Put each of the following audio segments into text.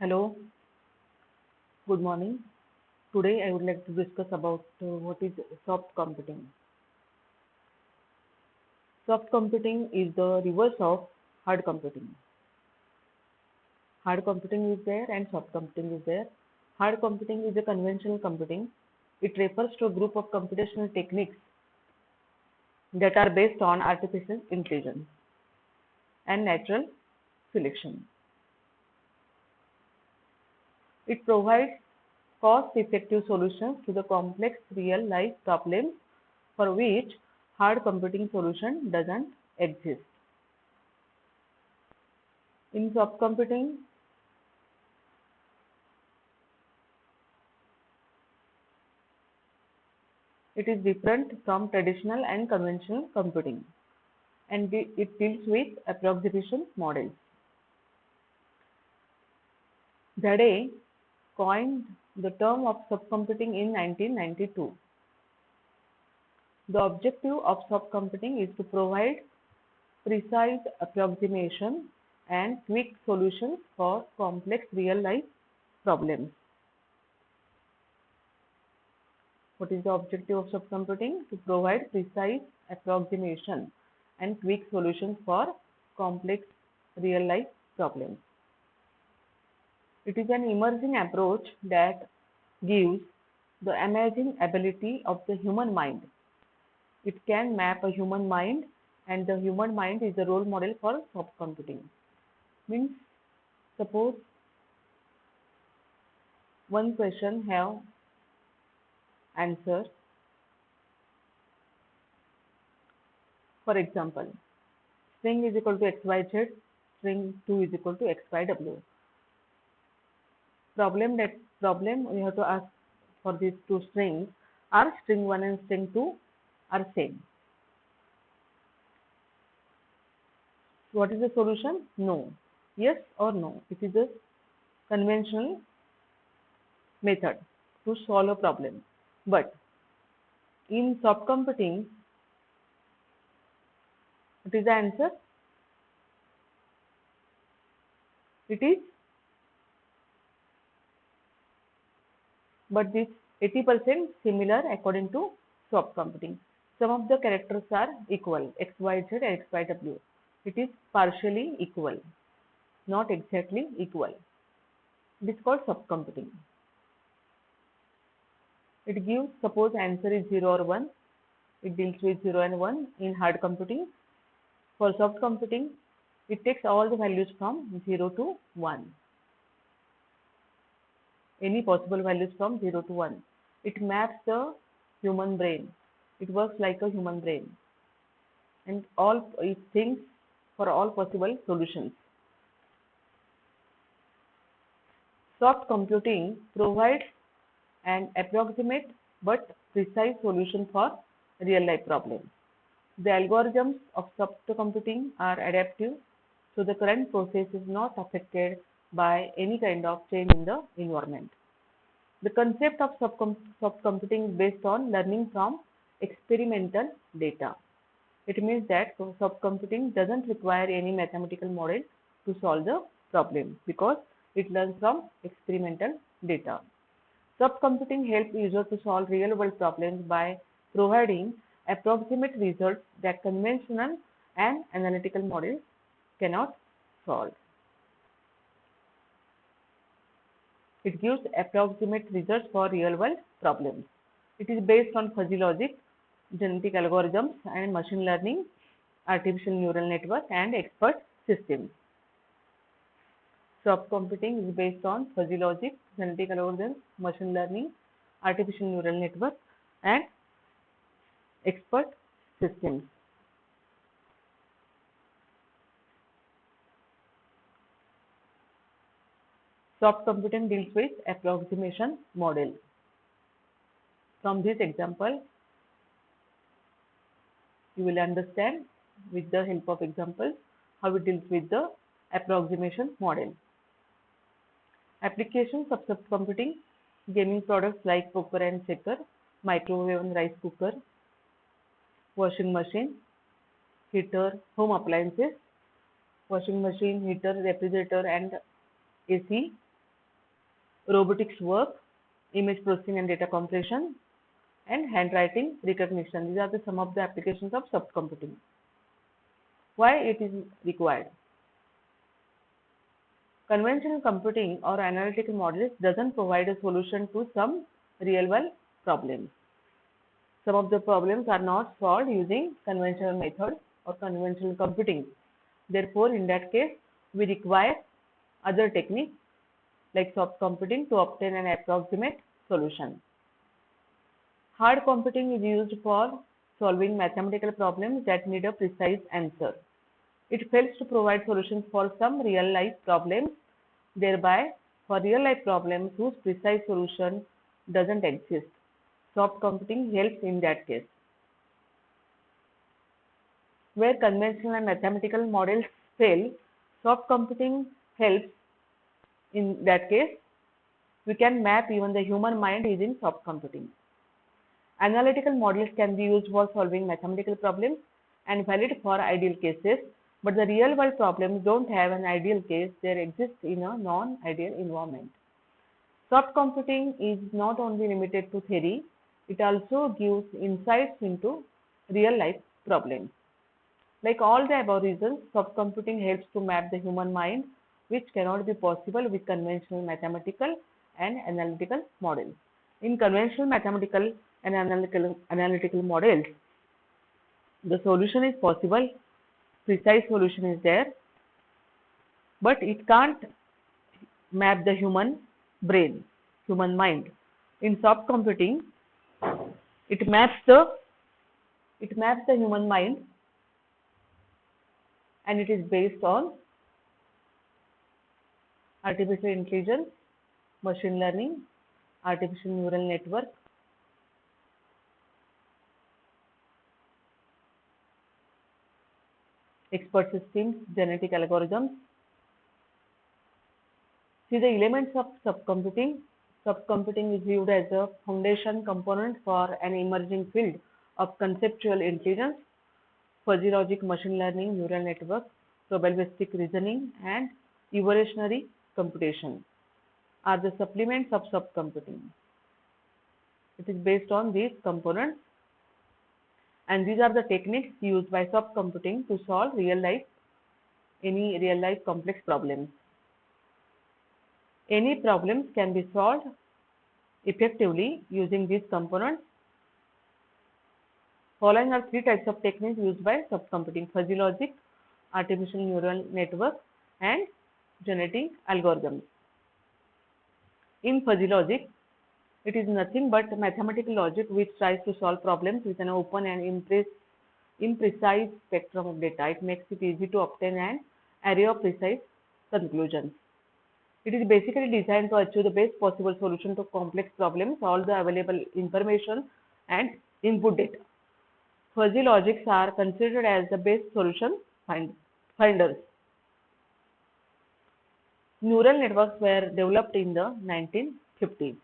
Hello, good morning. Today I would like to discuss about what is soft computing. Soft computing is the reverse of hard computing. Hard computing is there and soft computing is there. Hard computing is a conventional computing. It refers to a group of computational techniques that are based on artificial intelligence and natural selection. It provides cost-effective solutions to the complex real-life problems for which hard computing solution doesn't exist. In soft computing, it is different from traditional and conventional computing, and it deals with approximation models. Dade coined the term of subcomputing in 1992. The objective of subcomputing is to provide precise approximation and quick solutions for complex real-life problems. What is the objective of subcomputing? To provide precise approximation and quick solutions for complex real-life problems. It is an emerging approach that gives the amazing ability of the human mind. It can map a human mind, and the human mind is the role model for soft computing. Means, suppose one question have answer. For example, string is equal to xyz, string 2 is equal to xyw. Problem we have to ask for these two strings are string 1 and string 2 are same. What is the solution? No. Yes or no. It is a conventional method to solve a problem. But in soft computing, what is the answer? It is, but this 80% similar according to soft computing. Some of the characters are equal, x, y, z and x, y, w. It is partially equal, not exactly equal. It is called soft computing. It gives, suppose answer is 0 or 1. It deals with 0 and 1 in hard computing. For soft computing, it takes all the values from 0 to 1. Any possible values from 0 to 1. It maps the human brain. It works like a human brain. And it thinks for all possible solutions. Soft computing provides an approximate but precise solution for real-life problems. The algorithms of soft computing are adaptive, so the current process is not affected by any kind of change in the environment. The concept of soft computing is based on learning from experimental data. It means that soft computing doesn't require any mathematical model to solve the problem because it learns from experimental data. Soft computing helps users to solve real-world problems by providing approximate results that conventional and analytical models cannot solve. It gives approximate results for real-world problems. It is based on fuzzy logic, genetic algorithms, and machine learning, artificial neural network, and expert systems. Soft computing is based on fuzzy logic, genetic algorithms, machine learning, artificial neural network, and expert systems. Soft computing deals with approximation model. From this example, you will understand with the help of examples how it deals with the approximation model. Applications of soft computing: gaming products like poker and checker, microwave and rice cooker, washing machine, heater, home appliances, washing machine, heater, refrigerator and AC, robotics work, image processing and data compression, and handwriting recognition. These are the some of the applications of soft computing. Why it is required? Conventional computing or analytical models doesn't provide a solution to some real world problems. Some of the problems are not solved using conventional methods or conventional computing. Therefore, in that case, we require other techniques like soft computing to obtain an approximate solution. Hard computing is used for solving mathematical problems that need a precise answer. It fails to provide solutions for some real-life problems, thereby for real-life problems whose precise solution doesn't exist. Soft computing helps in that case. Where conventional and mathematical models fail, soft computing helps in that case. We can map even the human mind using soft computing. Analytical models can be used for solving mathematical problems and valid for ideal cases, but the real world problems don't have an ideal case, they exist in a non-ideal environment. Soft computing is not only limited to theory, it also gives insights into real life problems. Like all the above reasons, soft computing helps to map the human mind, which cannot be possible with conventional mathematical and analytical models. In conventional mathematical and analytical models, the solution is possible, precise solution is there, but it can't map the human brain, human mind. In soft computing, it maps the human mind, and it is based on artificial intelligence, machine learning, artificial neural network, expert systems, genetic algorithms. See the elements of subcomputing. Subcomputing is viewed as a foundation component for an emerging field of conceptual intelligence, fuzzy logic, machine learning, neural network, probabilistic reasoning, and evolutionary computation are the supplements of subcomputing. It is based on these components, and these are the techniques used by subcomputing to solve any real life complex problems. Any problems can be solved effectively using these components. Following are three types of techniques used by subcomputing: fuzzy logic, artificial neural network, and genetic algorithms. In fuzzy logic, it is nothing but mathematical logic which tries to solve problems with an open and imprecise spectrum of data. It makes it easy to obtain an array of precise conclusions. It is basically designed to achieve the best possible solution to complex problems, all the available information and input data. Fuzzy logics are considered as the best solution finders. Neural networks were developed in the 1950s,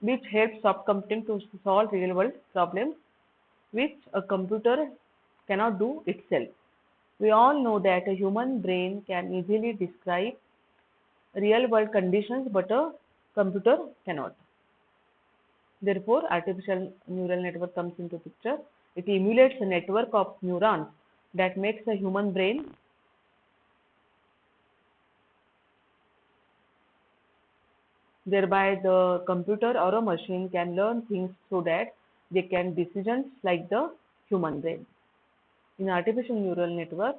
which helps subcomputing to solve real-world problems which a computer cannot do itself. We all know that a human brain can easily describe real-world conditions, but a computer cannot. Therefore, artificial neural network comes into picture. It emulates a network of neurons that makes a human brain. Thereby, the computer or a machine can learn things so that they can decisions like the human brain. In artificial neural network,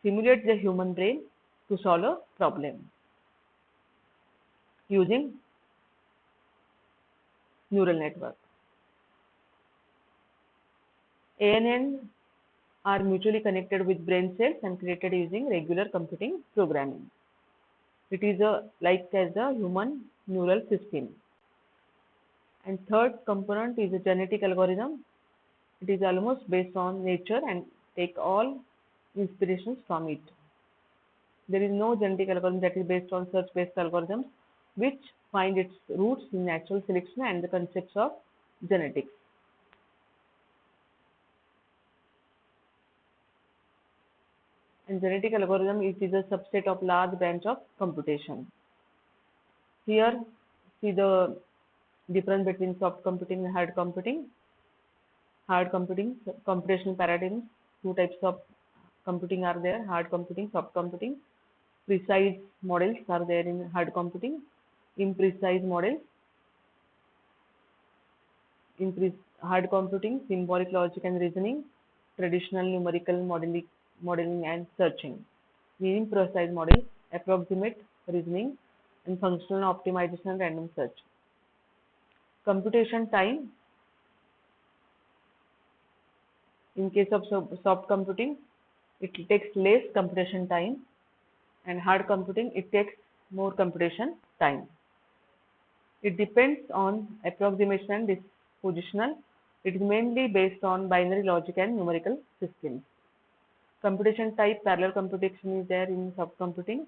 simulates the human brain to solve a problem using neural network. ANN are mutually connected with brain cells and created using regular computing programming. It is like as a human neural system. And third component is a genetic algorithm. It is almost based on nature and take all inspirations from it. There is no genetic algorithm that is based on search-based algorithms, which find its roots in natural selection and the concepts of genetics. And genetic algorithm, it is a subset of large branch of computation. Here, see the difference between soft computing and hard computing. Hard computing, computational paradigms, two types of computing are there: hard computing, soft computing. Precise models are there in hard computing. Imprecise models in hard computing, symbolic logic and reasoning, traditional numerical modeling and searching. In imprecise models, approximate reasoning, and functional optimization and random search. Computation time, in case of soft computing, it takes less computation time, and hard computing, it takes more computation time. It depends on approximation and dispositional. It is mainly based on binary logic and numerical systems. Computation type, parallel computation is there in soft computing.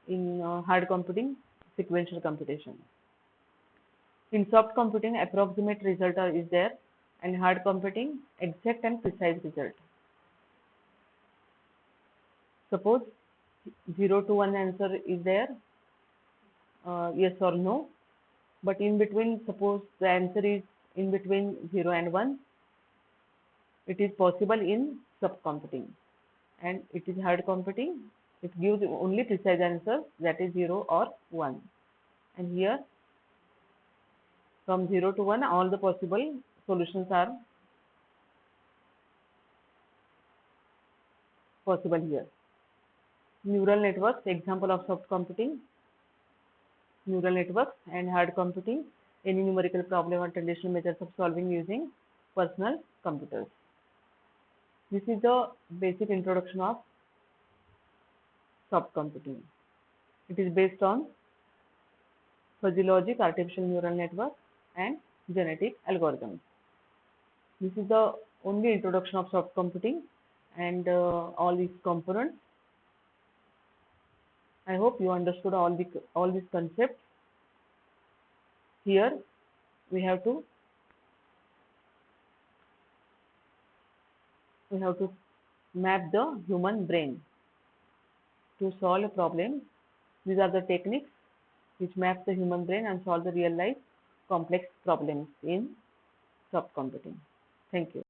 In hard computing, sequential computation. In soft computing, approximate result is there, and hard computing, exact and precise result. Suppose 0 to 1 answer is there, yes or no, but in between, suppose the answer is in between 0 and 1, it is possible in soft computing, and it is hard computing, it gives only precise answer, that is 0 or 1. And here, from 0 to 1, all the possible solutions are possible here. Neural networks, example of soft computing. Neural networks and hard computing, any numerical problem or traditional methods of solving using personal computers. This is the basic introduction of soft computing. It is based on fuzzy logic, artificial neural network, and genetic algorithms. This is the only introduction of soft computing and all these components. I hope you understood all these concepts. Here we have to map the human brain to solve a problem. These are the techniques which map the human brain and solve the real life complex problems in soft computing. Thank you.